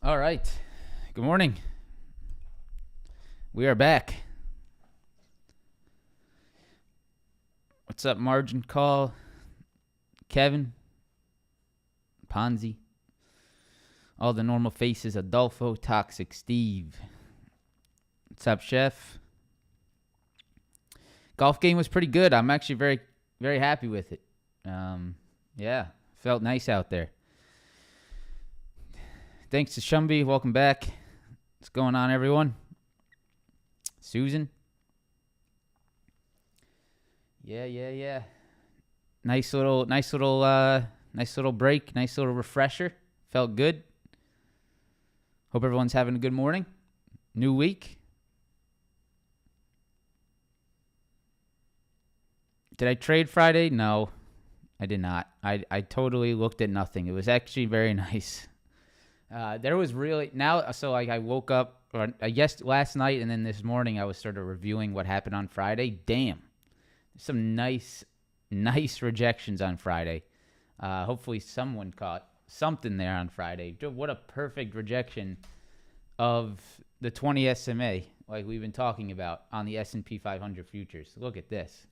All right. Good morning. We are back. What's up, Margin Call? Kevin? Ponzi? All the normal faces. Adolfo, Toxic Steve. What's up, Chef? Golf game was pretty good. I'm actually very, very happy with it. Yeah, felt nice out there. Thanks to Shumby. Welcome back. What's going on, everyone? Susan? Yeah. Nice little break. Nice little refresher. Felt good. Hope everyone's having a good morning. New week. Did I trade Friday? No, I did not. I totally looked at nothing. It was actually very nice. There was really so I woke up, or I guess last night, and then this morning I was sort of reviewing what happened on Friday. Damn, some nice rejections on Friday. Hopefully someone caught something there on Friday. What a perfect rejection of the 20 SMA, like we've been talking about on the S&P 500 futures. Look at this.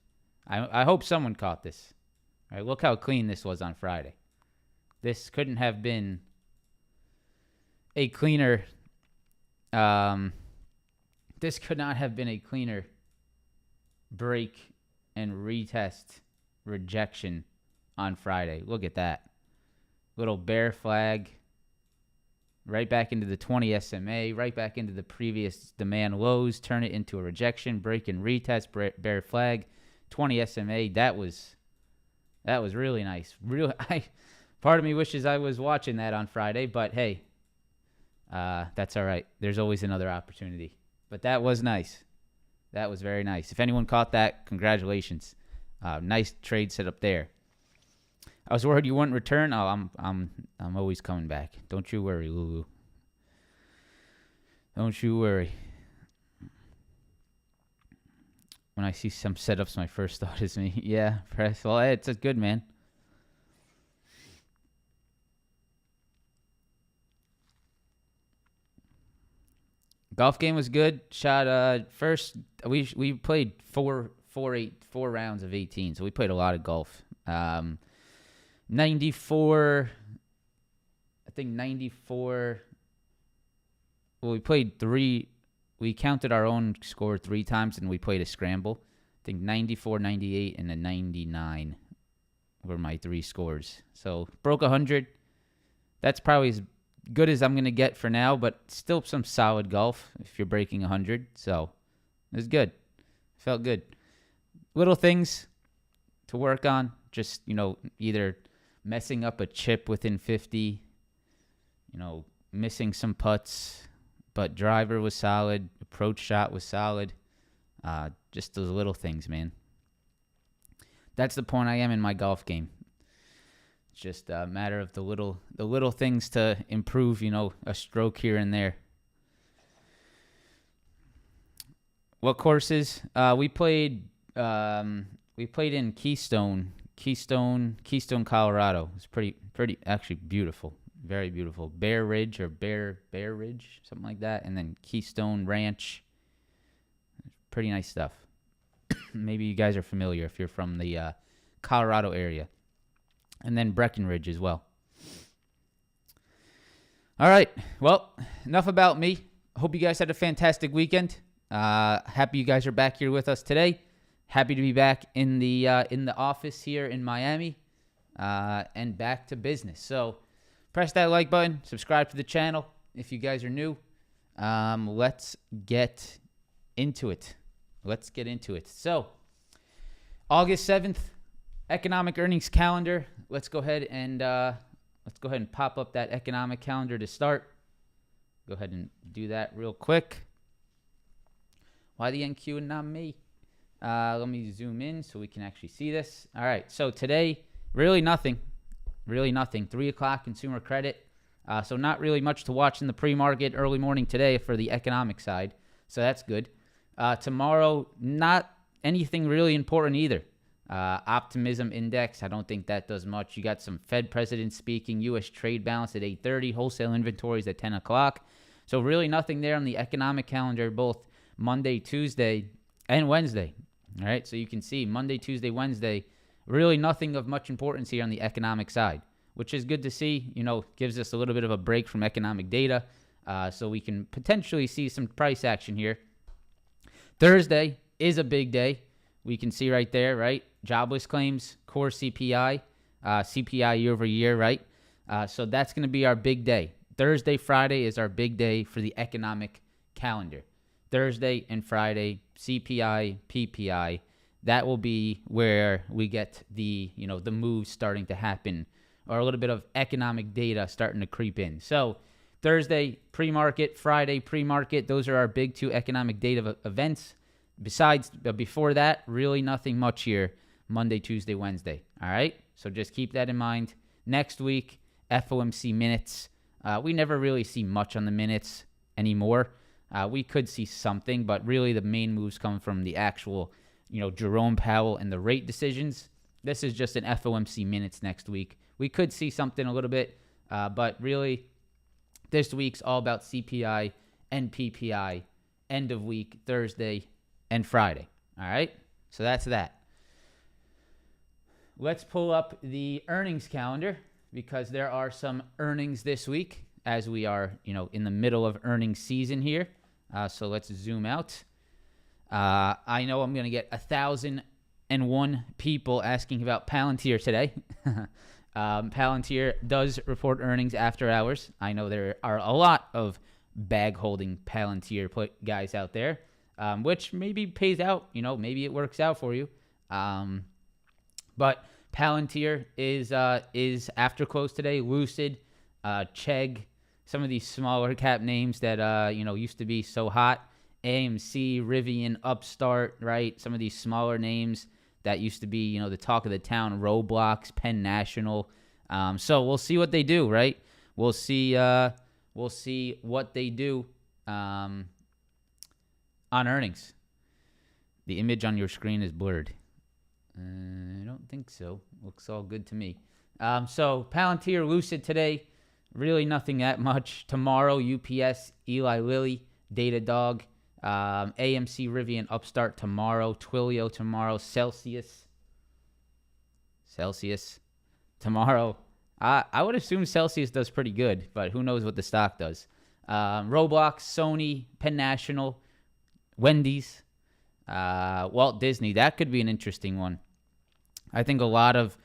I hope someone caught this. All right, look how clean this was on Friday. This couldn't have been a cleaner. This could not have been a cleaner break and retest rejection on Friday. Look at that. Little bear flag. Right back into the 20 SMA. Right back into the previous demand lows. Turn it into a rejection. Break and retest. Bear flag. 20 SMA. That was really nice. Part of me wishes I was watching that on Friday, but hey, that's all right. There's always another opportunity. But that was nice. That was very nice. If anyone caught that, congratulations. Nice trade set up there. I was worried you wouldn't return. Oh, I'm always coming back. Don't you worry, Lulu. Don't you worry. When I see some setups, my first thought is me. Yeah, press. Well, it's good, man. Golf game was good. Shot first. We played four rounds of 18, so we played a lot of golf. 94. I think 94. Well, we played three. We counted our own score 3 times, and we played a scramble. I think 94, 98, and a 99 were my 3 scores. So broke 100. That's probably as good as I'm going to get for now, but still some solid golf if you're breaking 100. So it was good. Felt good. Little things to work on. Just, either messing up a chip within 50, missing some putts, but driver was solid. Approach shot was solid. Just those little things, man. That's the point I am in my golf game. It's just a matter of the little things to improve, a stroke here and there. What courses? We played in Keystone, Colorado. It's pretty actually beautiful. Very beautiful. Bear Ridge, something like that. And then Keystone Ranch. Pretty nice stuff. Maybe you guys are familiar if you're from the Colorado area. And then Breckenridge as well. All right. Well, enough about me. Hope you guys had a fantastic weekend. Happy you guys are back here with us today. Happy to be back in the office here in Miami and back to business. So press that like button. Subscribe to the channel if you guys are new. Let's get into it. So August 7th, economic earnings calendar. Let's go ahead and pop up that economic calendar to start. Go ahead and do that real quick. Why the NQ and not me? Let me zoom in so we can actually see this. All right, so today, really nothing. 3 o'clock consumer credit. So not really much to watch in the pre-market early morning today for the economic side. So that's good. Tomorrow, not anything really important either. Optimism index, I don't think that does much. You got some Fed president speaking, U.S. trade balance at 8:30, wholesale inventories at 10 o'clock. So really nothing there on the economic calendar, both Monday, Tuesday, and Wednesday. All right, so you can see Monday, Tuesday, Wednesday, really nothing of much importance here on the economic side, which is good to see. Gives us a little bit of a break from economic data, so we can potentially see some price action here. Thursday is a big day. We can see right there, right? Jobless claims, core CPI, CPI year over year, right? So that's going to be our big day. Thursday, Friday is our big day for the economic calendar. Thursday and Friday, CPI, PPI, that will be where we get the moves starting to happen, or a little bit of economic data starting to creep in. So Thursday, pre-market, Friday, pre-market, those are our big 2 economic data events. Before that, really nothing much here, Monday, Tuesday, Wednesday. All right? So just keep that in mind. Next week, FOMC minutes. We never really see much on the minutes anymore. We could see something, but really the main moves come from the actual, Jerome Powell and the rate decisions. This is just an FOMC minutes next week. We could see something a little bit, but really this week's all about CPI and PPI, end of week, Thursday and Friday. All right? So that's that. Let's pull up the earnings calendar because there are some earnings this week as we are, in the middle of earnings season here. So let's zoom out. I know I'm going to get 1,001 people asking about Palantir today. Palantir does report earnings after hours. I know there are a lot of bag-holding Palantir guys out there, which maybe pays out. Maybe it works out for you. But Palantir is after close today. Lucid, Chegg, some of these smaller cap names that used to be so hot. AMC, Rivian, Upstart, right? Some of these smaller names that used to be, the talk of the town. Roblox, Penn National. So we'll see what they do, right? We'll see what they do on earnings. The image on your screen is blurred. I don't think so. Looks all good to me. So Palantir, Lucid today, really nothing that much. Tomorrow, UPS, Eli Lilly, Datadog, AMC, Rivian, Upstart tomorrow, Twilio tomorrow, Celsius tomorrow. I would assume Celsius does pretty good, but who knows what the stock does. Roblox, Sony, Penn National, Wendy's, Walt Disney. That could be an interesting one. I think a lot of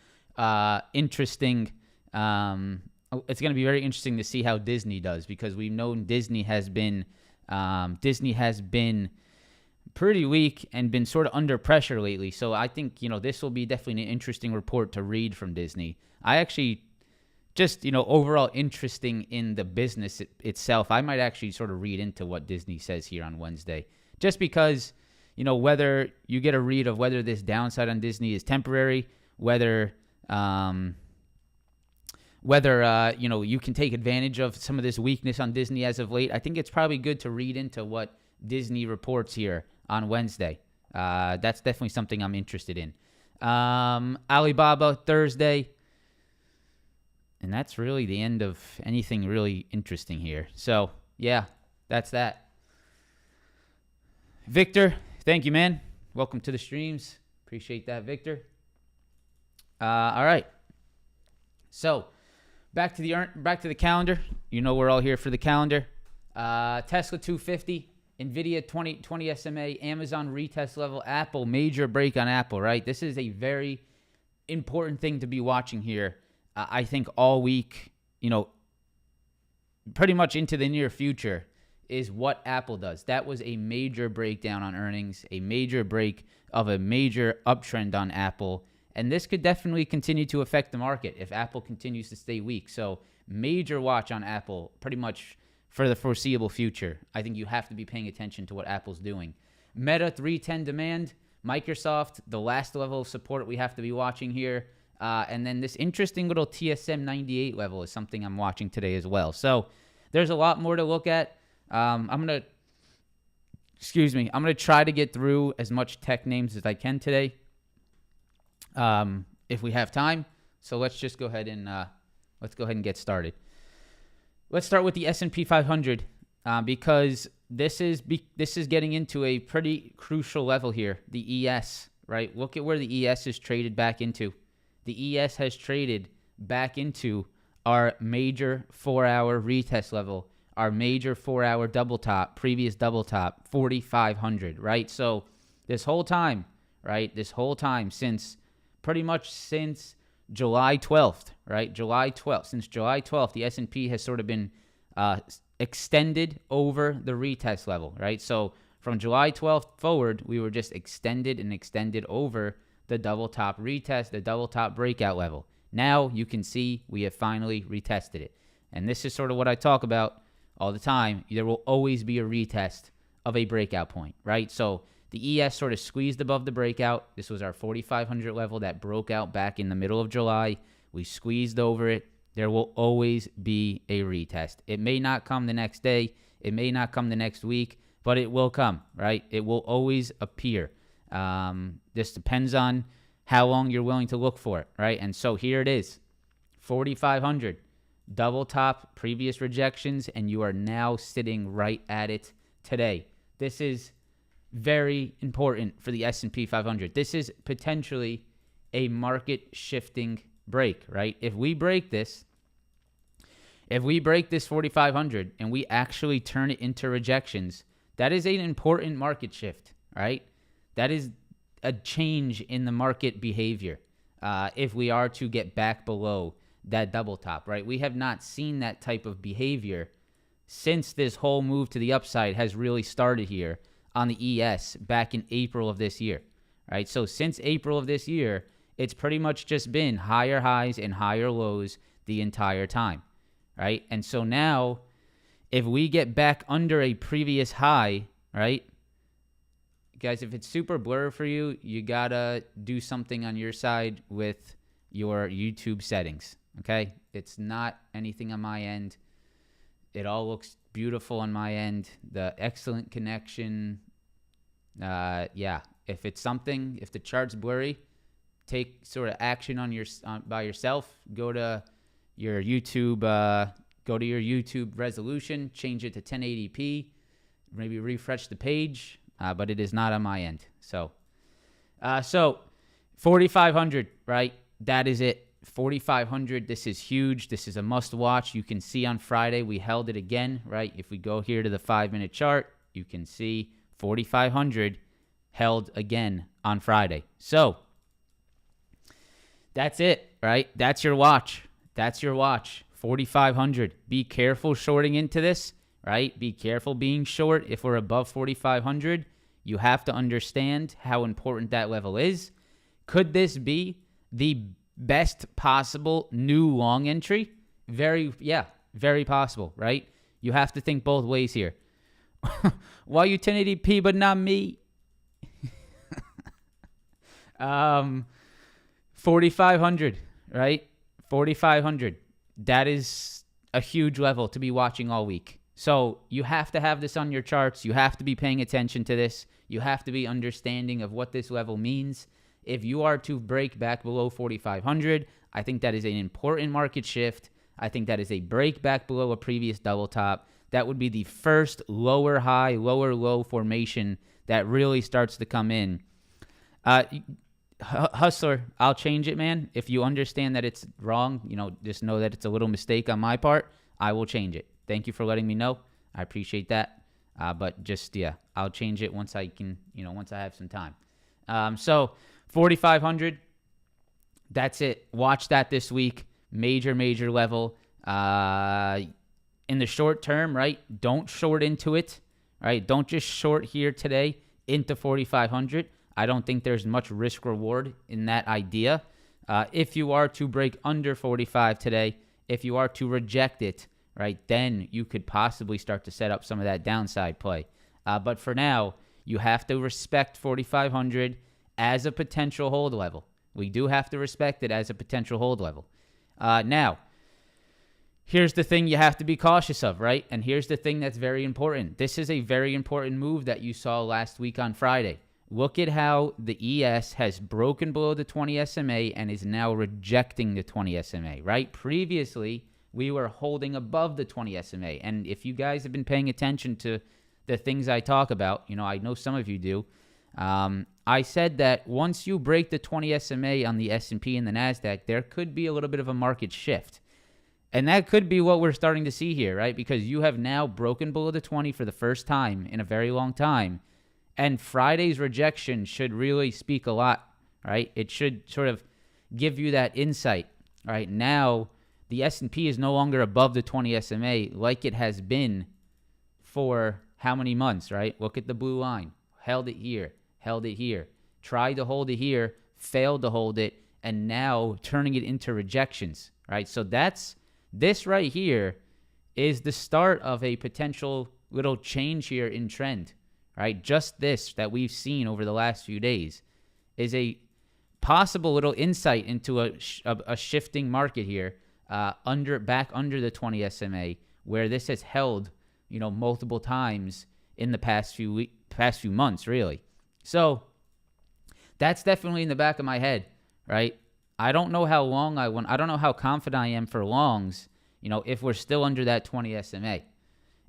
interesting. It's going to be very interesting to see how Disney does, because we've known Disney has been pretty weak and been sort of under pressure lately. So I think this will be definitely an interesting report to read from Disney. I actually just overall interesting in the business itself. I might actually sort of read into what Disney says here on Wednesday, just because whether you get a read of whether this downside on Disney is temporary, whether you can take advantage of some of this weakness on Disney as of late. I think it's probably good to read into what Disney reports here on Wednesday. That's definitely something I'm interested in. Alibaba Thursday. And that's really the end of anything really interesting here. So, yeah, that's that. Victor, thank you, man. Welcome to the streams. Appreciate that, Victor. All right. So, back to the calendar. We're all here for the calendar. Tesla 250, Nvidia 20 SMA, Amazon retest level, Apple major break on Apple, right? This is a very important thing to be watching here. I think all week, pretty much into the near future, is what Apple does. That was a major breakdown on earnings, a major break of a major uptrend on Apple. And this could definitely continue to affect the market if Apple continues to stay weak. So major watch on Apple pretty much for the foreseeable future. I think you have to be paying attention to what Apple's doing. Meta 310 demand, Microsoft, the last level of support we have to be watching here. And then this interesting little TSM 98 level is something I'm watching today as well. So there's a lot more to look at. I'm going to try to get through as much tech names as I can today, if we have time. So let's just go ahead and get started. Let's start with the S&P 500, because this is getting into a pretty crucial level here. The ES, right? Look at where the ES is traded back into. The ES has traded back into our major 4-hour retest level, our major 4-hour double top, previous double top, 4,500, right? So this whole time, since July 12th, right? Since July 12th, the S&P has sort of been extended over the retest level, right? So from July 12th forward, we were just extended over the double top retest, the double top breakout level. Now you can see we have finally retested it. And this is sort of what I talk about all the time. There will always be a retest of a breakout point, right? So the ES sort of squeezed above the breakout. This was our 4,500 level that broke out back in the middle of July. We squeezed over it. There will always be a retest. It may not come the next day. It may not come the next week, but it will come, right? It will always appear. This depends on how long you're willing to look for it, right? And so here it is, 4,500, double top, previous rejections, and you are now sitting right at it today. This is very important for the S&P 500. This is potentially a market shifting break, right? If we break this 4,500 and we actually turn it into rejections, that is an important market shift, right? That is a change in the market behavior if we are to get back below that double top, right? We have not seen that type of behavior since this whole move to the upside has really started here on the ES back in April of this year, right? So since April of this year, it's pretty much just been higher highs and higher lows the entire time, right? And so now if we get back under a previous high, right? Guys, if it's super blurry for you, you gotta do something on your side with your YouTube settings, okay? It's not anything on my end. It all looks beautiful on my end. The excellent connection. Yeah, if the chart's blurry, take sort of action by yourself. Go to your YouTube resolution, change it to 1080p. maybe refresh the page, but it is not on my end. So 4,500, right? That is it. 4,500. This is huge. This is a must watch. You can see on Friday we held it again, right? If we go here to the 5-minute chart, you can see 4,500 held again on Friday. So that's it, right? That's your watch. That's your watch. 4,500. Be careful shorting into this, right? Be careful being short. If we're above 4,500, you have to understand how important that level is. Could this be the best possible new long entry? Very possible, right? You have to think both ways here. Why you 1080p but not me? 4,500, right? 4,500. That is a huge level to be watching all week. So you have to have this on your charts. You have to be paying attention to this. You have to be understanding of what this level means. If you are to break back below 4,500, I think that is an important market shift. I think that is a break back below a previous double top. That would be the first lower high, lower low formation that really starts to come in. Hustler, I'll change it, man. If you understand that it's wrong, just know that it's a little mistake on my part. I will change it. Thank you for letting me know. I appreciate that. But just, I'll change it once I can, once I have some time. So 4,500, that's it. Watch that this week. Major level. In the short term, right? Don't short into it, right? Don't just short here today into 4,500. I don't think there's much risk reward in that idea. If you are to break under 45 today, if you are to reject it, right, then you could possibly start to set up some of that downside play. But for now, you have to respect 4,500 as a potential hold level. We do have to respect it as a potential hold level. Now, here's the thing you have to be cautious of, right? And here's the thing that's very important. This is a very important move that you saw last week on Friday. Look at how the ES has broken below the 20 SMA and is now rejecting the 20 SMA, right? Previously, we were holding above the 20 SMA. And if you guys have been paying attention to the things I talk about, I know some of you do. I said that once you break the 20 SMA on the S&P and the Nasdaq, there could be a little bit of a market shift. And that could be what we're starting to see here, right? Because you have now broken below the 20 for the first time in a very long time. And Friday's rejection should really speak a lot, right? It should sort of give you that insight, right? Now, the S&P is no longer above the 20 SMA like it has been for how many months, right? Look at the blue line. Held it here, tried to hold it here, failed to hold it, and now turning it into rejections, right? So this right here is the start of a potential little change here in trend, right? Just this that we've seen over the last few days is a possible little insight into a shifting market here, back under the 20 SMA, where this has held, multiple times in the past few months, really. So that's definitely in the back of my head, right? I don't know how long I don't know how confident I am for longs, if we're still under that 20 SMA.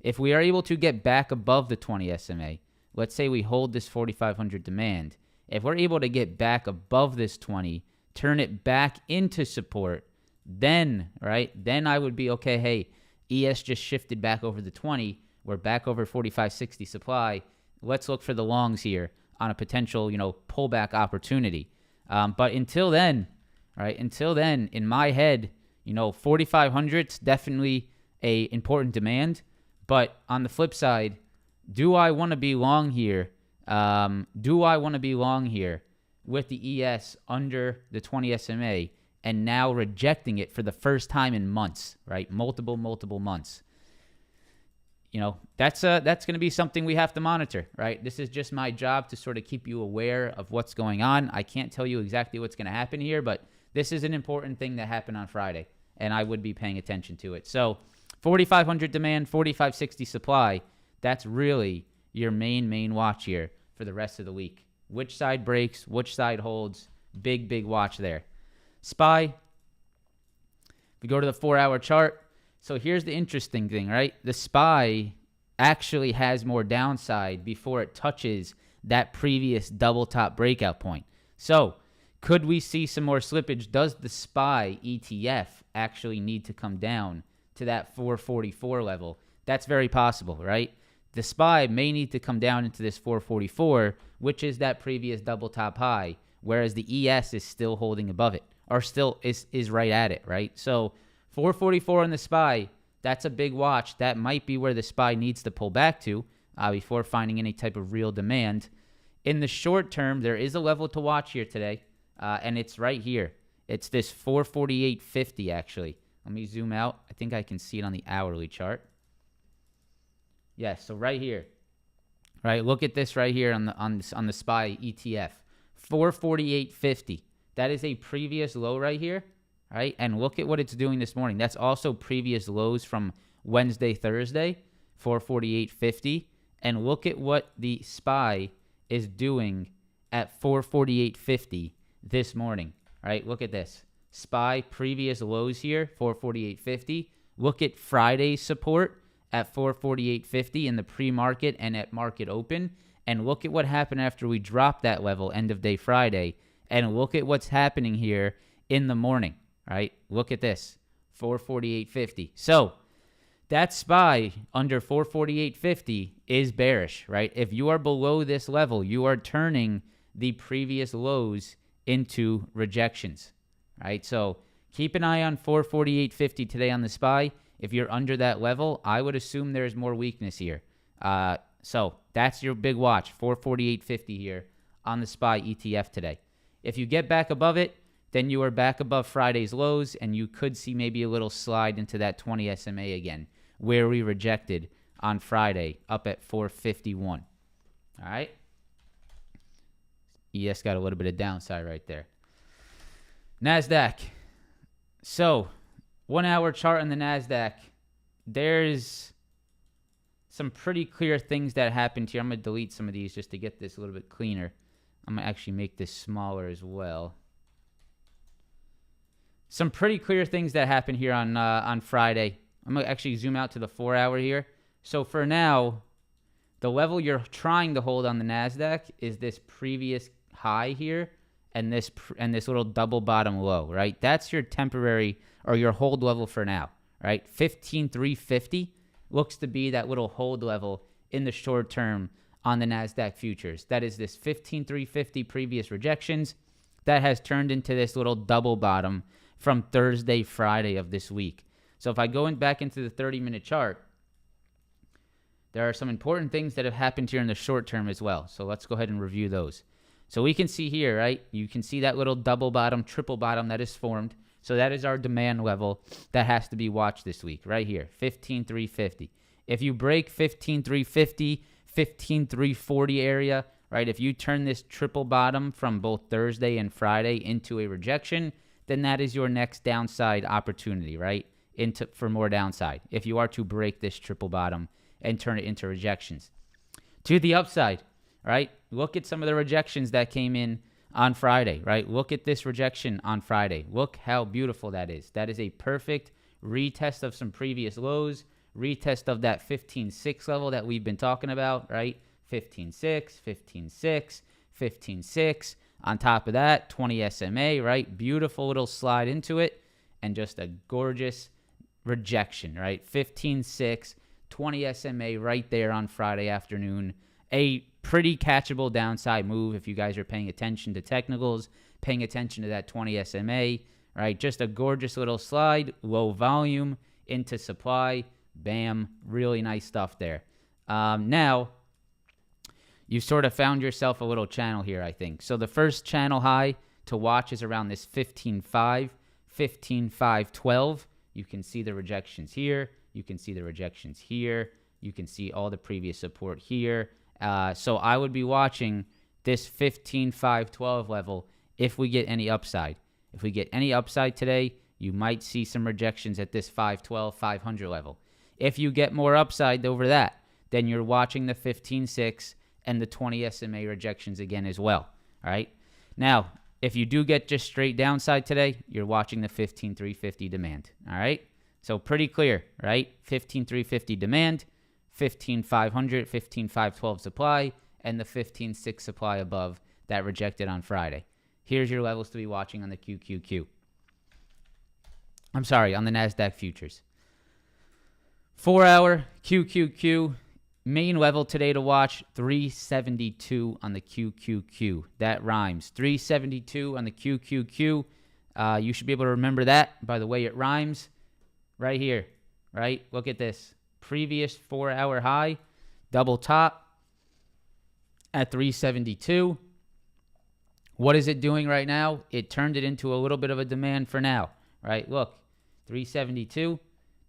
If we are able to get back above the 20 SMA, let's say we hold this 4,500 demand. If we're able to get back above this 20, turn it back into support, then I would be okay. Hey, ES just shifted back over the 20. We're back over 45.60 supply. Let's look for the longs here on a potential, pullback opportunity. But until then, in my head, 4,500 is definitely a important demand. But on the flip side, do I want to be long here? With the ES under the 20 SMA and now rejecting it for the first time in months, right? Multiple months. That's going to be something we have to monitor, right? This is just my job to sort of keep you aware of what's going on. I can't tell you exactly what's going to happen here, but this is an important thing that happened on Friday, and I would be paying attention to it. So 4,500 demand, 45.60 supply. That's really your main watch here for the rest of the week. Which side breaks, which side holds, big watch there. SPY, we go to the 4-hour chart. So here's the interesting thing, right? The SPY actually has more downside before it touches that previous double top breakout point. So could we see some more slippage? Does the SPY ETF actually need to come down to that 444 level? That's very possible, right? The SPY may need to come down into this 444, which is that previous double top high, whereas the ES is still holding above it, or still is right at it, right? So 444 on the SPY, that's a big watch. That might be where the SPY needs to pull back to before finding any type of real demand. In the short term, there is a level to watch here today, and it's right here. It's this 448.50 actually. Let me zoom out. I think I can see it on the hourly chart. Yes, so right here. Right, look at this right here on the SPY ETF. 448.50. That is a previous low right here. Right? And look at what it's doing this morning. That's also previous lows from Wednesday, Thursday, 448.50. And look at what the SPY is doing at 448.50 this morning. Right? Look at this. SPY previous lows here, 448.50. Look at Friday's support at 448.50 in the pre-market and at market open. And look at what happened after we dropped that level end of day Friday. And look at what's happening here in the morning. Right? Look at this, 448.50. So that SPY under 448.50 is bearish, right? If you are below this level, you are turning the previous lows into rejections, right? So keep an eye on 448.50 today on the SPY. If you're under that level, I would assume there's more weakness here. So that's your big watch, 448.50 here on the SPY ETF today. If you get back above it, then you are back above Friday's lows, and you could see maybe a little slide into that 20 SMA again, where we rejected on Friday up at 451. All right? ES got a little bit of downside right there. Nasdaq. So 1 hour chart on the Nasdaq. There's some pretty clear things that happened here. I'm going to delete some of these just to get this a little bit cleaner. I'm going to actually make this smaller as well. Some pretty clear things that happened here on Friday. I'm going to actually zoom out to the 4 hour here. So for now, the level you're trying to hold on the Nasdaq is this previous high here and this little double bottom low, right? That's your temporary or your hold level for now, right? 15,350 looks to be that little hold level in the short term on the Nasdaq futures. That is this 15,350 previous rejections that has turned into this little double bottom from Thursday, Friday of this week. So if I go back into the 30-minute chart, there are some important things that have happened here in the short term as well. So let's go ahead and review those. So we can see here, right? You can see that little double bottom, triple bottom that is formed. So that is our demand level that has to be watched this week, right here, 15,350. If you break 15,350, 15,340 area, right? If you turn this triple bottom from both Thursday and Friday into a rejection, then that is your next downside opportunity, right? For more downside, if you are to break this triple bottom and turn it into rejections. To the upside, right? Look at some of the rejections that came in on Friday, right? Look at this rejection on Friday. Look how beautiful that is. That is a perfect retest of some previous lows, retest of that 15.6 level that we've been talking about, right? 15.6, 15.6, 15.6. On top of that, 20 SMA, right? Beautiful little slide into it and just a gorgeous rejection, right? 15.6, 20 SMA right there on Friday afternoon. A pretty catchable downside move if you guys are paying attention to technicals, paying attention to that 20 SMA, right? Just a gorgeous little slide, low volume into supply. Bam, really nice stuff there. Now, you sort of found yourself a little channel here, I think. So the first channel high to watch is around this 15.5, 15.512. You can see the rejections here. You can see the rejections here. You can see all the previous support here. So I would be watching this 15.512 level if we get any upside. If we get any upside today, you might see some rejections at this 512, 500 level. If you get more upside over that, then you're watching the 15.6 and the 20 SMA rejections again as well. All right. Now, if you do get just straight downside today, you're watching the 15,350 demand. All right. So pretty clear, right? 15,350 demand, 15,500, 15,512 supply, and the 15,600 supply above that rejected on Friday. Here's your levels to be watching on the QQQ. I'm sorry, on the Nasdaq futures. 4-hour QQQ. Main level today to watch, 372 on the QQQ. That rhymes. 372 on the QQQ. You should be able to remember that by the way it rhymes. Right here, right? Look at this. Previous 4-hour high, double top at 372. What is it doing right now? It turned it into a little bit of a demand for now, right? Look, 372.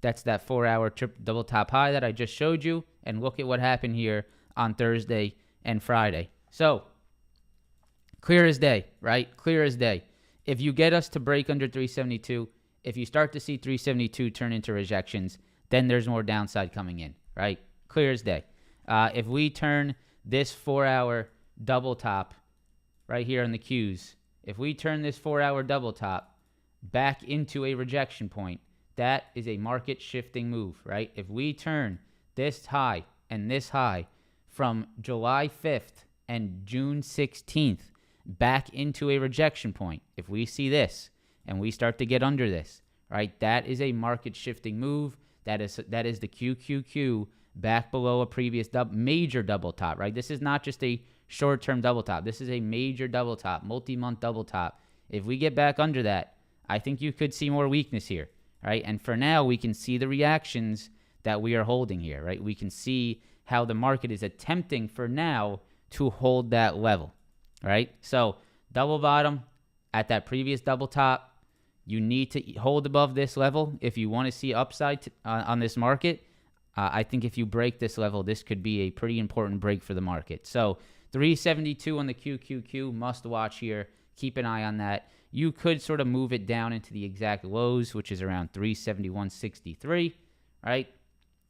That's that 4-hour double top high that I just showed you. And look at what happened here on Thursday and Friday. So, clear as day, right? Clear as day. If you get us to break under 372, if you start to see 372 turn into rejections, then there's more downside coming in, right? Clear as day. If we turn this 4-hour double top right here on the Qs, if we turn this 4-hour double top back into a rejection point, that is a market shifting move, right? If we turn this high and this high from July 5th and June 16th back into a rejection point, if we see this and we start to get under this, right, that is a market shifting move. That is the QQQ back below a previous major double top, right? This is not just a short-term double top. This is a major double top, multi-month double top. If we get back under that, I think you could see more weakness here. Right? And for now, we can see the reactions that we are holding here, right? We can see how the market is attempting for now to hold that level, right? So double bottom at that previous double top, you need to hold above this level if you want to see upside on this market. I think if you break this level, this could be a pretty important break for the market. So 372 on the QQQ, must watch here. Keep an eye on that. You could sort of move it down into the exact lows, which is around 371.63, right?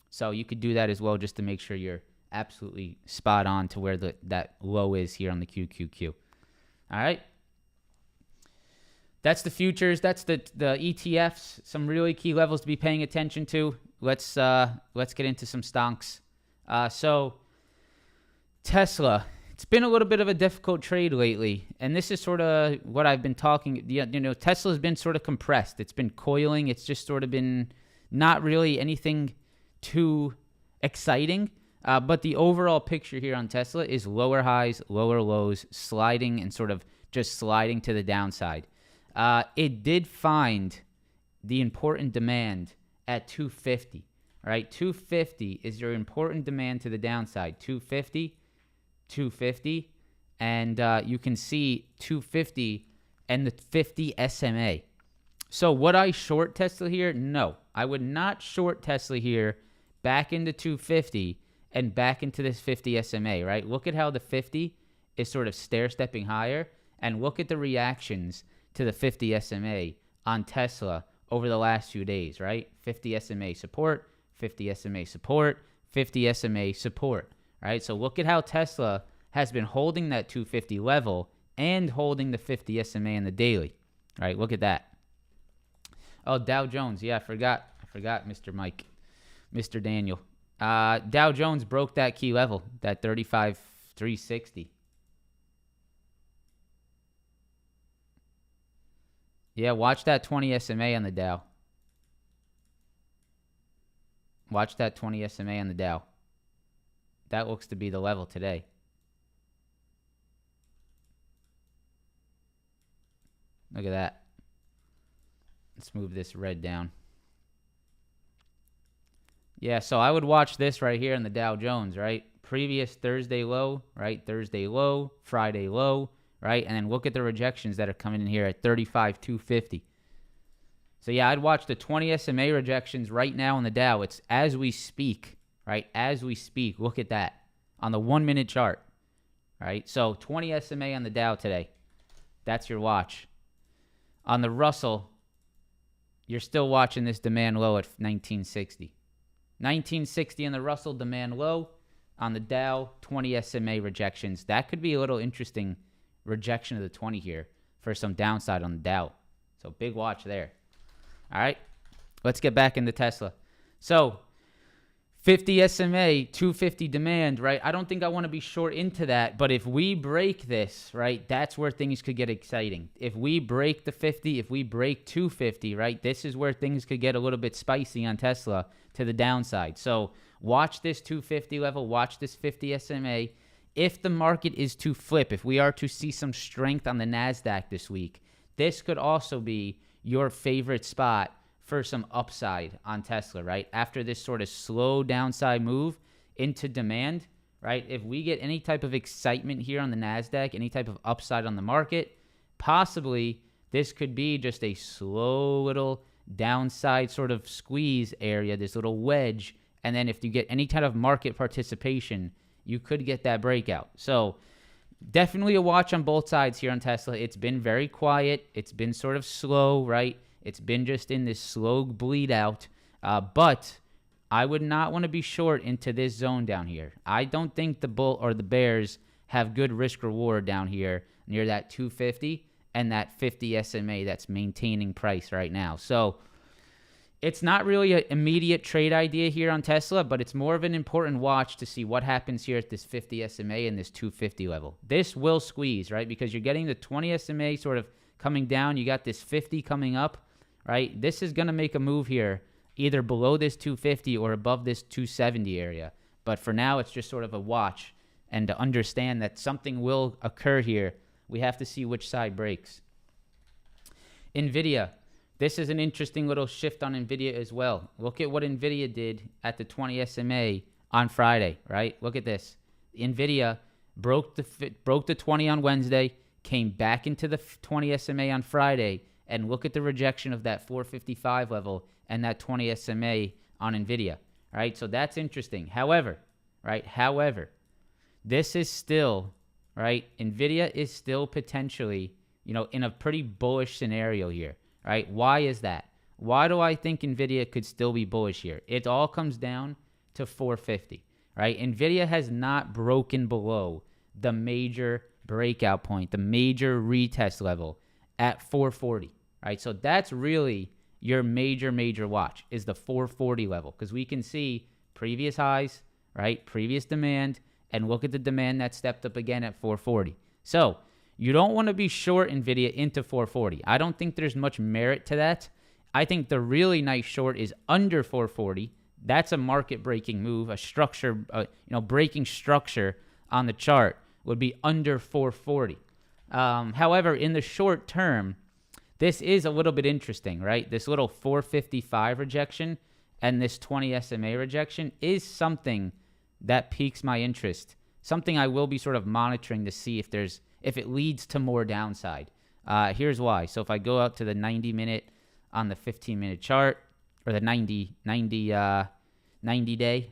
So you could do that as well just to make sure you're absolutely spot on to where that low is here on the QQQ. All right? That's the futures. That's the ETFs. Some really key levels to be paying attention to. Let's get into some stonks. So Tesla. It's been a little bit of a difficult trade lately, and this is sort of what I've been talking. Tesla's been sort of compressed. It's been coiling. It's just sort of been not really anything too exciting. But the overall picture here on Tesla is lower highs, lower lows, sliding and sort of just sliding to the downside. It did find the important demand at 250, right? 250 is your important demand to the downside. 250. And you can see 250 and the 50 SMA. So would I short Tesla here? No, I would not short Tesla here back into 250 and back into this 50 SMA, right? Look at how the 50 is sort of stair-stepping higher, and look at the reactions to the 50 SMA on Tesla over the last few days, right? 50 SMA support, 50 SMA support, 50 SMA support. Right, so look at how Tesla has been holding that 250 level and holding the 50 SMA in the daily. Right, look at that. Oh, Dow Jones. Yeah, I forgot, Mr. Mike, Mr. Daniel. Dow Jones broke that key level, that 35,360. Yeah, watch that 20 SMA on the Dow. Watch that 20 SMA on the Dow. That looks to be the level today. Look at that. Let's move this red down. Yeah, so I would watch this right here in the Dow Jones, right? Previous Thursday low, right? Thursday low, Friday low, right? And then look at the rejections that are coming in here at 35,250. So yeah, I'd watch the 20 SMA rejections right now in the Dow. It's as we speak, right? As we speak, look at that on the 1-minute chart, right? So 20 SMA on the Dow today. That's your watch. On the Russell, you're still watching this demand low at 1960. 1960 on the Russell demand low. On the Dow, 20 SMA rejections. That could be a little interesting rejection of the 20 here for some downside on the Dow. So big watch there. All right, let's get back into Tesla. So 50 SMA, 250 demand, right? I don't think I want to be short into that, but if we break this, right, that's where things could get exciting. If we break the 50, if we break 250, right, this is where things could get a little bit spicy on Tesla to the downside. So watch this 250 level, watch this 50 SMA. If the market is to flip, if we are to see some strength on the Nasdaq this week, this could also be your favorite spot for some upside on Tesla, right? After this sort of slow downside move into demand, right? If we get any type of excitement here on the Nasdaq, any type of upside on the market, possibly this could be just a slow little downside sort of squeeze area, this little wedge. And then if you get any kind of market participation, you could get that breakout. So definitely a watch on both sides here on Tesla. It's been very quiet. It's been sort of slow, right? It's been just in this slow bleed out, but I would not want to be short into this zone down here. I don't think the bull or the bears have good risk reward down here near that 250 and that 50 SMA that's maintaining price right now. So it's not really an immediate trade idea here on Tesla, but it's more of an important watch to see what happens here at this 50 SMA and this 250 level. This will squeeze, right? Because you're getting the 20 SMA sort of coming down. You got this 50 coming up. Right, this is going to make a move here, either below this 250 or above this 270 area. But for now, it's just sort of a watch. And to understand that something will occur here, we have to see which side breaks. Nvidia. This is an interesting little shift on Nvidia as well. Look at what Nvidia did at the 20 SMA on Friday, right? Look at this. Nvidia broke the 20 on Wednesday, came back into the 20 SMA on Friday, and look at the rejection of that 455 level and that 20 SMA on Nvidia, right? So that's interesting. However, this is still, right? Nvidia is still potentially, in a pretty bullish scenario here, right? Why is that? Why do I think Nvidia could still be bullish here? It all comes down to 450, right? Nvidia has not broken below the major breakout point, the major retest level at 440, right? So that's really your major watch is the 440 level, because we can see previous highs, right? Previous demand, and look at the demand that stepped up again at 440. So you don't want to be short Nvidia into 440. I don't think there's much merit to that. I think the really nice short is under 440. That's a market breaking move, a structure, breaking structure on the chart would be under 440. However, in the short term, this is a little bit interesting, right? This little 455 rejection and this 20 SMA rejection is something that piques my interest, something I will be sort of monitoring to see if it leads to more downside. Here's why. So if I go out to the 90-minute on the 15-minute chart, or the 90 day,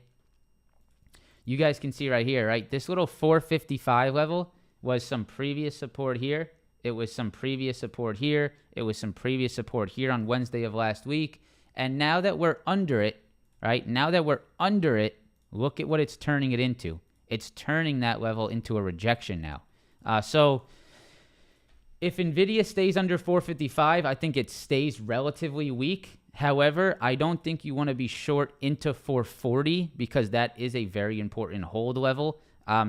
you guys can see right here, right? This little 455 level was some previous support here. It was some previous support here. It was some previous support here on Wednesday of last week. And now that we're under it, right? Now that we're under it, look at what it's turning it into. It's turning that level into a rejection now. So if Nvidia stays under 455, I think it stays relatively weak. However, I don't think you want to be short into 440 because that is a very important hold level.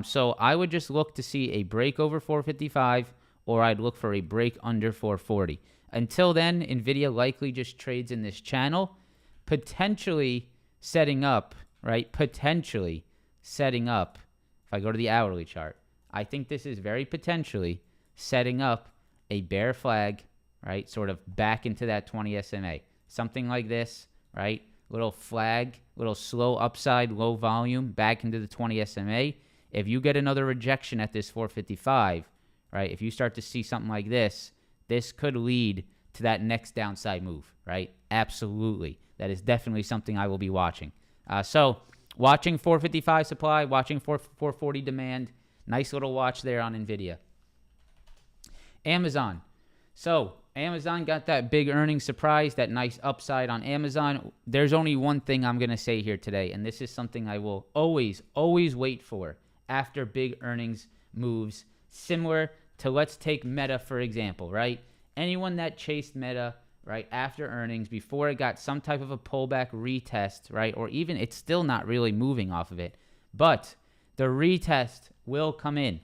So I would just look to see a break over 455, or I'd look for a break under 440. Until then, Nvidia likely just trades in this channel, potentially setting up, right? Potentially setting up, if I go to the hourly chart, I think this is very potentially setting up a bear flag, right? Sort of back into that 20 SMA. Something like this, right? Little flag, little slow upside, low volume, back into the 20 SMA. If you get another rejection at this 455, right? If you start to see something like this, this could lead to that next downside move, right? Absolutely. That is definitely something I will be watching. So watching 455 supply, watching 440 demand. Nice little watch there on Nvidia. Amazon. So Amazon got that big earnings surprise, that nice upside on Amazon. There's only one thing I'm going to say here today, and this is something I will always wait for after big earnings moves, similar to, let's take Meta, for example, right? Anyone that chased Meta right, after earnings, before it got some type of a pullback retest, right, or even it's still not really moving off of it, but the retest will come in,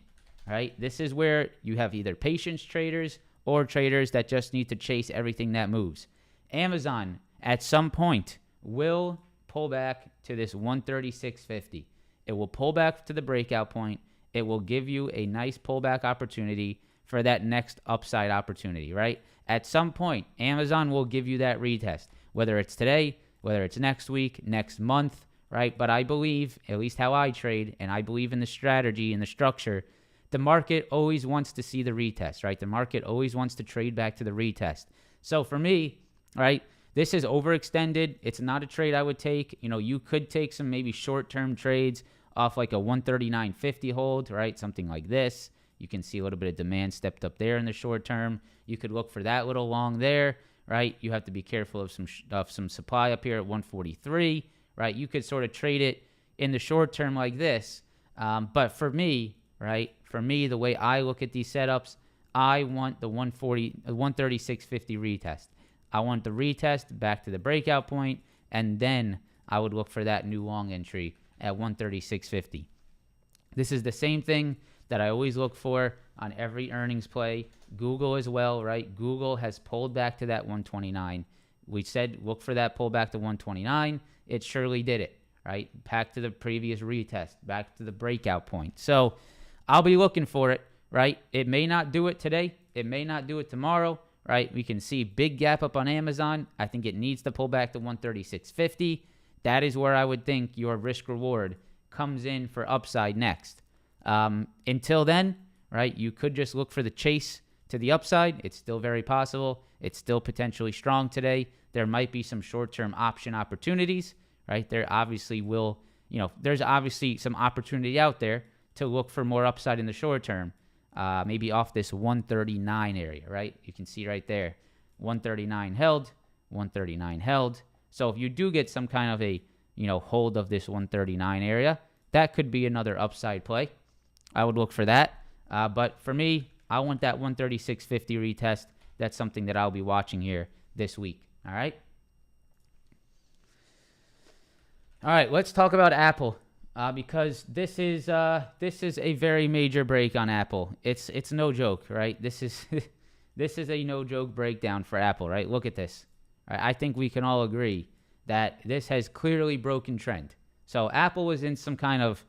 right? This is where you have either patience traders or traders that just need to chase everything that moves. Amazon at some point will pull back to this 136.50. It will pull back to the breakout point. It will give you a nice pullback opportunity for that next upside opportunity, right? At some point, Amazon will give you that retest, whether it's today, whether it's next week, next month, right? But I believe, at least how I trade, and I believe in the strategy and the structure, the market always wants to see the retest, right? The market always wants to trade back to the retest. So for me, right, this is overextended. It's not a trade I would take. You know, you could take some maybe short-term trades off like a 139.50 hold, right? Something like this. You can see a little bit of demand stepped up there in the short term. You could look for that little long there, right? You have to be careful of some supply up here at 143, right? You could sort of trade it in the short term like this. But for me, right, the way I look at these setups, I want the 136.50 retest. I want the retest back to the breakout point, and then I would look for that new long entry at 136.50. This is the same thing that I always look for on every earnings play. Google as well, right? Google has pulled back to that 129. We said look for that pullback to 129. It surely did it, right? Back to the previous retest, back to the breakout point. So I'll be looking for it, right? It may not do it today. It may not do it tomorrow, right? We can see big gap up on Amazon. I think it needs to pull back to 136.50. That is where I would think your risk reward comes in for upside next. Until then, right, you could just look for the chase to the upside. It's still very possible. It's still potentially strong today. There might be some short-term option opportunities, right? There obviously will, there's obviously some opportunity out there to look for more upside in the short term, maybe off this 139 area, right? You can see right there, 139 held, 139 held. So if you do get some kind of a, hold of this 139 area, that could be another upside play. I would look for that. But for me, I want that 136.50 retest. That's something that I'll be watching here this week. All right. All right. Let's talk about Apple because this is a very major break on Apple. It's no joke, right? This is this is a no joke breakdown for Apple, right? Look at this. Right? I think we can all agree that this has clearly broken trend. So Apple was in some kind of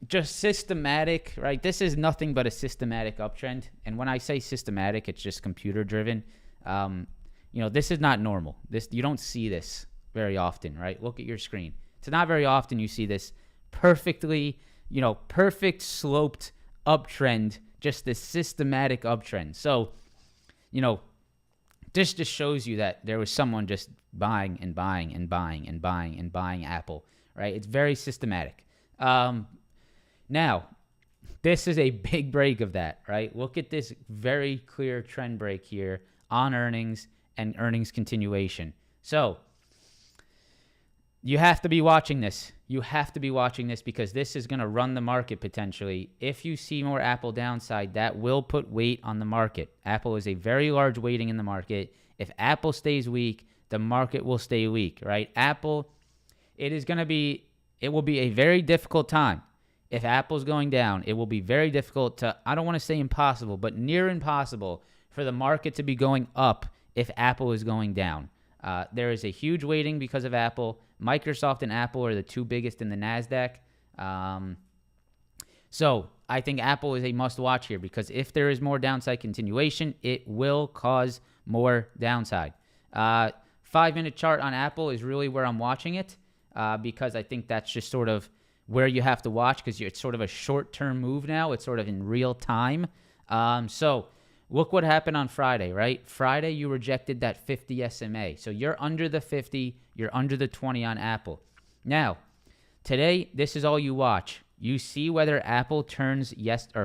just systematic, right? This is nothing but a systematic uptrend. And when I say systematic, it's just computer driven. This is not normal. You don't see this very often, right? Look at your screen. It's not very often you see this perfectly, perfect sloped uptrend, just this systematic uptrend. So, this just shows you that there was someone just buying and buying and buying and buying and buying Apple, right? It's very systematic. Now, this is a big break of that, right? Look at this very clear trend break here on earnings and earnings continuation. So you have to be watching this. You have to be watching this because this is going to run the market potentially. If you see more Apple downside, that will put weight on the market. Apple is a very large weighting in the market. If Apple stays weak, the market will stay weak, right? Apple, it will be a very difficult time. If Apple's going down, it will be very difficult I don't want to say impossible, but near impossible for the market to be going up if Apple is going down. There is a huge weighting because of Apple. Microsoft and Apple are the two biggest in the Nasdaq. So I think Apple is a must-watch here because if there is more downside continuation, it will cause more downside. 5-minute chart on Apple is really where I'm watching it because I think that's just sort of where you have to watch because it's sort of a short-term move now. It's sort of in real time. So look what happened on Friday, right? Friday, you rejected that 50 SMA. So you're under the 50. You're under the 20 on Apple. Now, today, this is all you watch. You see whether Apple turns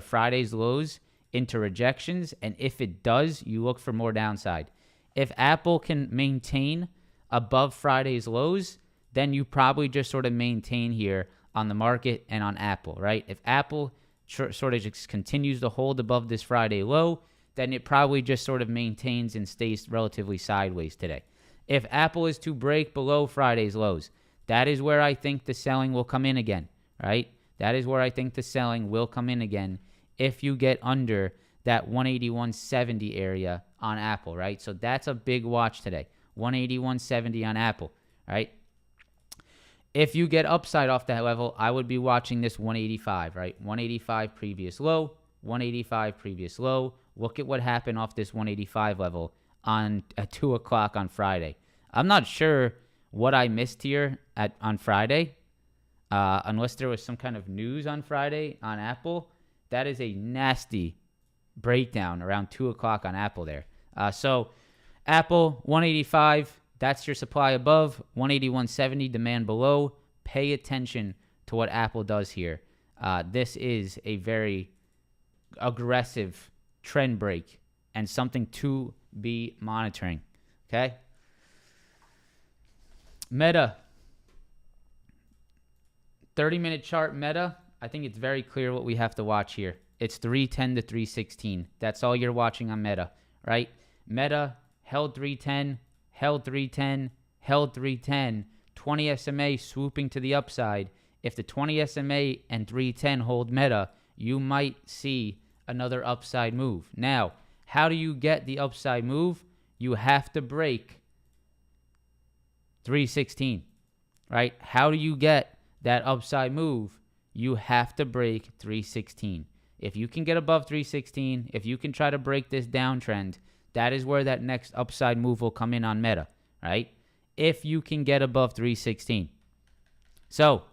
Friday's lows into rejections. And if it does, you look for more downside. If Apple can maintain above Friday's lows, then you probably just sort of maintain here on the market and on Apple, right? If Apple sort of just continues to hold above this Friday low, then it probably just sort of maintains and stays relatively sideways today. If Apple is to break below Friday's lows, that is where I think the selling will come in again, right? That is where I think the selling will come in again if you get under that 181.70 area on Apple, right? So that's a big watch today, 181.70 on Apple, right? If you get upside off that level, I would be watching this 185, right? 185 previous low, 185 previous low. Look at what happened off this 185 level at 2 o'clock on Friday. I'm not sure what I missed here on Friday, unless there was some kind of news on Friday on Apple. That is a nasty breakdown around 2 o'clock on Apple there. So Apple, 185, that's your supply above, 181.70, demand below. Pay attention to what Apple does here. This is a very aggressive trend break and something to be monitoring, okay? Meta, 30-minute chart Meta, I think it's very clear what we have to watch here. It's 310 to 316. That's all you're watching on Meta, right? Meta held 310, held 310, held 310. 20 SMA swooping to the upside. If the 20 SMA and 310 hold Meta, you might see another upside move. Now, how do you get the upside move? You have to break 316, right? How do you get that upside move? You have to break 316. If you can get above 316, if you can try to break this downtrend, that is where that next upside move will come in on Meta, right? If you can get above 316. So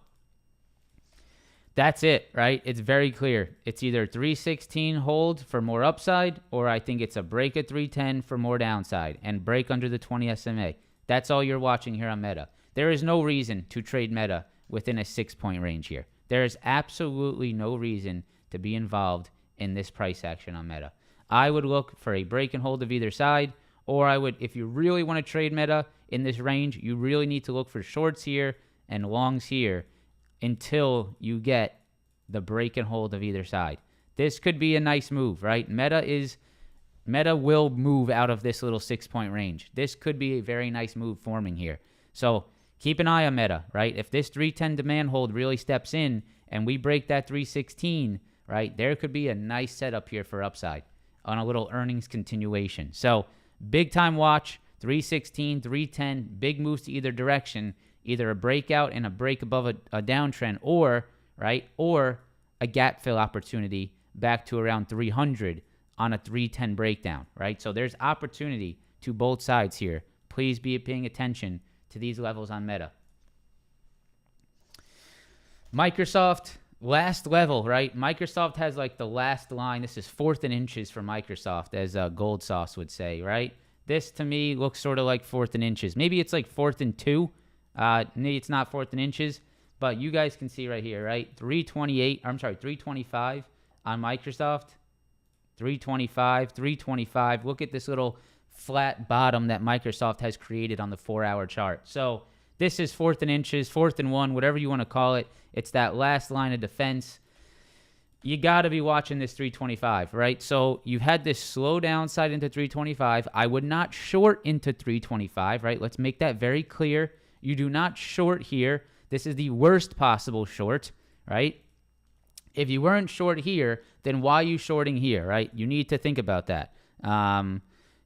that's it, right? It's very clear. It's either 316 hold for more upside, or I think it's a break at 310 for more downside and break under the 20 SMA. That's all you're watching here on Meta. There is no reason to trade Meta within a 6-point range here. There is absolutely no reason to be involved in this price action on Meta. I would look for a break and hold of either side, or I would, if you really want to trade Meta in this range, you really need to look for shorts here and longs here until you get the break and hold of either side. This could be a nice move, right? Meta will move out of this little 6-point range. This could be a very nice move forming here. So keep an eye on Meta, right? If this 310 demand hold really steps in and we break that 316, right, there could be a nice setup here for upside on a little earnings continuation. So big time watch, 316, 310, big moves to either direction, either a breakout and a break above a downtrend, or, right, or a gap fill opportunity back to around 300 on a 310 breakdown, right? So there's opportunity to both sides here. Please be paying attention to these levels on Meta. Microsoft, last level, right? Microsoft has like the last line. This is 4th and inches for Microsoft, as Gold Sauce would say, right? This to me looks sort of like 4th and inches. Maybe it's like 4th and 2. Maybe it's not 4th and inches, but you guys can see right here, right? 325 on Microsoft. 325, 325. Look at this little flat bottom that Microsoft has created on the 4-hour chart. So this is 4th and inches, 4th and 1, whatever you want to call it. It's that last line of defense. You got to be watching this 325, right? So you've had this slow downside into 325. I would not short into 325, right? Let's make that very clear. You do not short here. This is the worst possible short, right? If you weren't short here, then why are you shorting here, right? You need to think about that.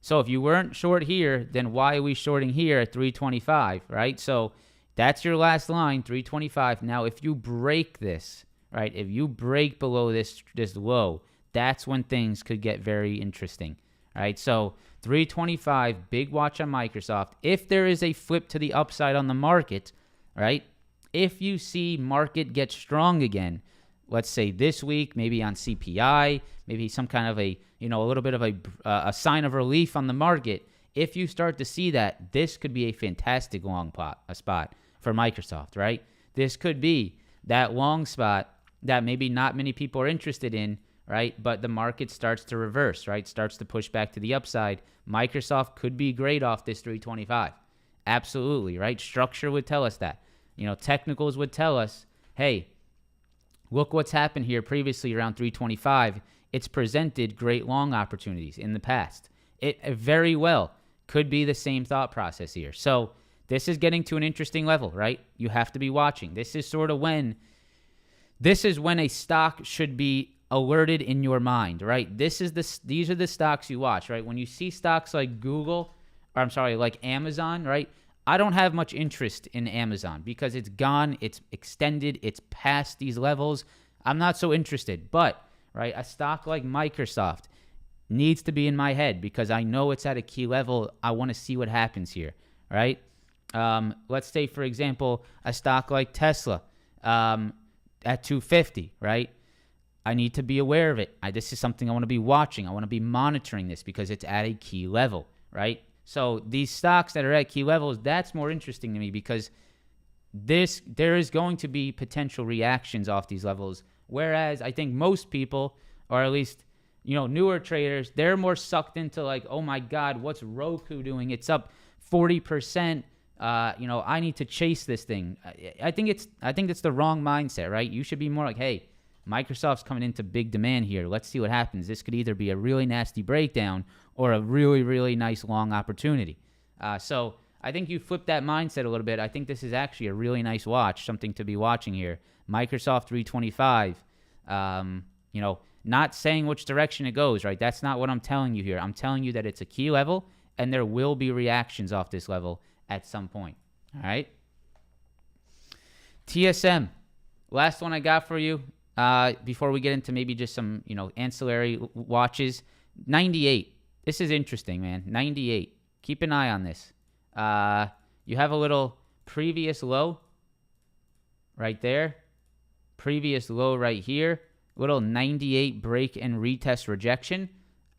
So if you weren't short here, then why are we shorting here at 325, right? So that's your last line, 325. Now, if you break this, right, if you break below this low, that's when things could get very interesting, right? So 325, big watch on Microsoft. If there is a flip to the upside on the market, right, if you see market get strong again, let's say this week, maybe on CPI, maybe some kind of a little bit of a sign of relief on the market. If you start to see that, this could be a fantastic long spot for Microsoft, right? This could be that long spot that maybe not many people are interested in, right? But the market starts to reverse, right? Starts to push back to the upside. Microsoft could be great off this 325. Absolutely, right? Structure would tell us that. Technicals would tell us, hey, look what's happened here previously around 325. it's presented great long opportunities in the past. It very well could be the same thought process here. So this is getting to an interesting level, right? You have to be watching. This is when a stock should be alerted in your mind, right? These are the stocks you watch, right? When you see stocks like like Amazon, right? I don't have much interest in Amazon because it's gone, it's extended, it's past these levels. I'm not so interested. But, right, a stock like Microsoft needs to be in my head because I know it's at a key level. I want to see what happens here, right? Let's say, for example, a stock like Tesla at 250, right? I need to be aware of it. This is something I want to be watching. I want to be monitoring this because it's at a key level, right? So these stocks that are at key levels, that's more interesting to me because there is going to be potential reactions off these levels. Whereas I think most people, or at least, newer traders, they're more sucked into like, oh my God, what's Roku doing? It's up 40%. I need to chase this thing. I think it's the wrong mindset, right? You should be more like, hey, Microsoft's coming into big demand here. Let's see what happens. This could either be a really nasty breakdown or a really, really nice long opportunity. So I think you flip that mindset a little bit. I think this is actually a really nice watch, something to be watching here. Microsoft 325, not saying which direction it goes, right? That's not what I'm telling you here. I'm telling you that it's a key level and there will be reactions off this level at some point. All right. TSM, last one I got for you. Before we get into maybe just some, ancillary watches, 98. This is interesting, man. 98. Keep an eye on this. You have a little previous low right there. Previous low right here. Little 98 break and retest rejection.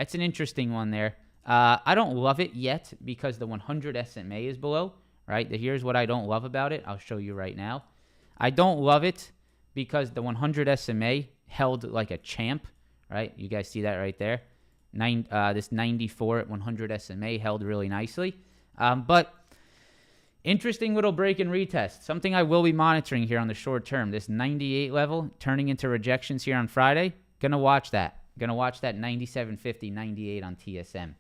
It's an interesting one there. I don't love it yet because the 100 SMA is below, right? Here's what I don't love about it. I'll show you right now. I don't love it because the 100 SMA held like a champ, right? You guys see that right there? This 94 at 100 SMA held really nicely. But interesting little break and retest. Something I will be monitoring here on the short term. This 98 level turning into rejections here on Friday. Gonna watch that. Gonna watch that 97.50, 98 on TSM.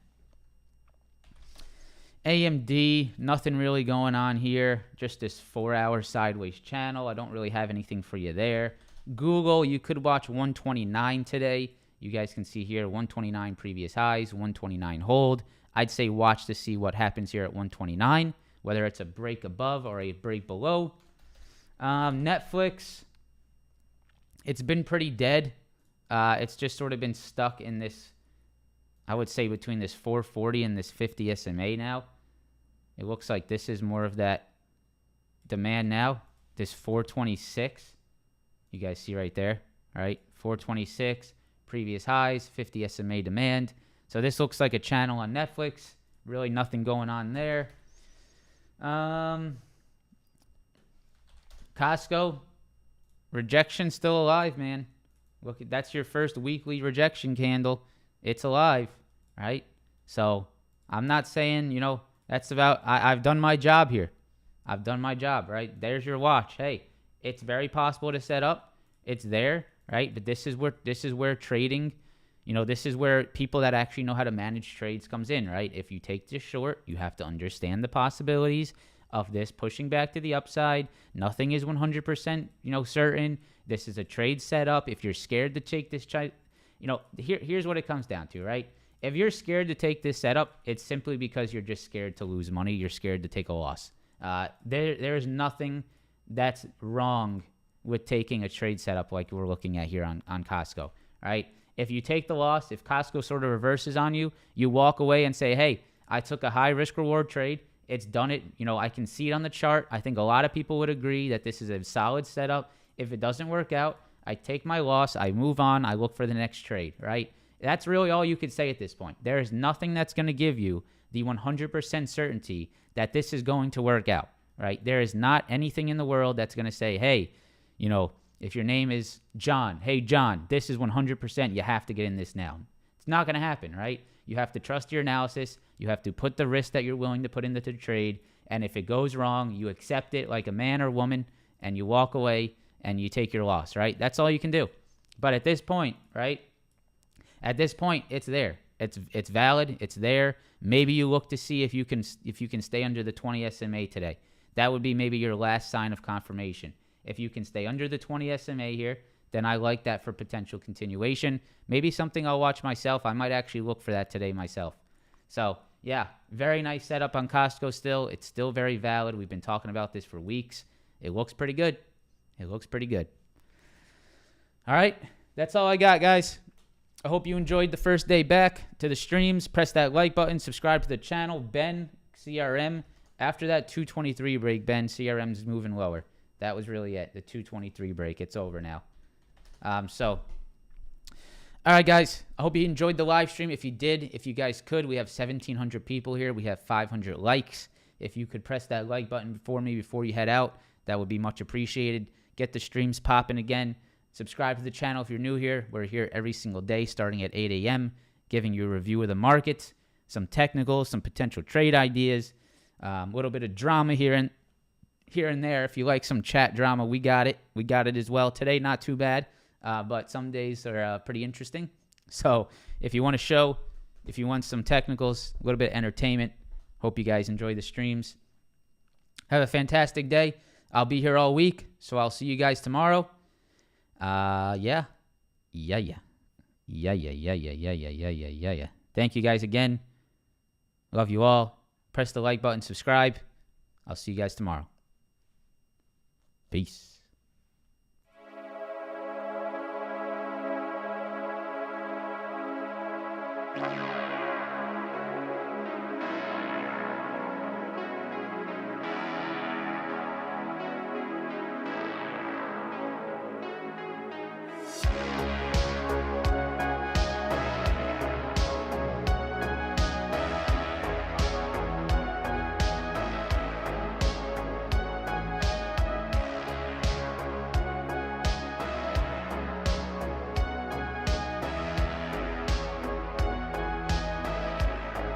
AMD, nothing really going on here. Just this 4-hour sideways channel. I don't really have anything for you there. Google, you could watch 129 today. You guys can see here 129 previous highs, 129 hold. I'd say watch to see what happens here at 129, whether it's a break above or a break below. Netflix, it's been pretty dead. It's just sort of been stuck in this, I would say, between this 440 and this 50 SMA now. It looks like this is more of that demand now. This 426, you guys see right there, all right? 426, previous highs, 50 SMA demand. So this looks like a channel on Netflix. Really nothing going on there. Costco, rejection still alive, man. Look, that's your first weekly rejection candle. It's alive, right? So I'm not saying, that's about, I've done my job here. I've done my job, right? There's your watch. Hey, it's very possible to set up. It's there, right? But this is where trading, this is where people that actually know how to manage trades comes in, right? If you take this short, you have to understand the possibilities of this pushing back to the upside. Nothing is 100%, certain. This is a trade setup. If you're scared to take this, here's what it comes down to, right? If you're scared to take this setup, it's simply because you're just scared to lose money. You're scared to take a loss. There's nothing that's wrong with taking a trade setup like we're looking at here on Costco, right? If you take the loss, if Costco sort of reverses on you, you walk away and say, hey, I took a high risk reward trade. It's done it. I can see it on the chart. I think a lot of people would agree that this is a solid setup. If it doesn't work out, I take my loss. I move on. I look for the next trade, right? That's really all you could say at this point. There is nothing that's going to give you the 100% certainty that this is going to work out, right? There is not anything in the world that's going to say, hey, if your name is John, hey, John, this is 100%. You have to get in this now. It's not going to happen, right? You have to trust your analysis. You have to put the risk that you're willing to put into the trade. And if it goes wrong, you accept it like a man or woman and you walk away and you take your loss, right? That's all you can do. But at this point, right, At this point, it's there. It's valid. It's there. Maybe you look to see if you can stay under the 20 SMA today. That would be maybe your last sign of confirmation. If you can stay under the 20 SMA here, then I like that for potential continuation. Maybe something I'll watch myself. I might actually look for that today myself. So, yeah, very nice setup on Costco still. It's still very valid. We've been talking about this for weeks. It looks pretty good. It looks pretty good. All right, that's all I got, guys. I hope you enjoyed the first day back to the streams. Press that like button. Subscribe to the channel. Ben, CRM. After that 223 break, Ben, CRM's moving lower. That was really it. The 223 break. It's over now. All right, guys. I hope you enjoyed the live stream. If you did, if you guys could, we have 1,700 people here. We have 500 likes. If you could press that like button for me before you head out, that would be much appreciated. Get the streams popping again. Subscribe to the channel if you're new here. We're here every single day starting at 8 a.m., giving you a review of the market, some technicals, some potential trade ideas, a little bit of drama here and there. If you like some chat drama, we got it. We got it as well. Today, not too bad, but some days are pretty interesting. So if you want a show, if you want some technicals, a little bit of entertainment, hope you guys enjoy the streams. Have a fantastic day. I'll be here all week, so I'll see you guys tomorrow. Yeah. Thank you guys again. Love you all. Press the like button, subscribe. I'll see you guys tomorrow. Peace.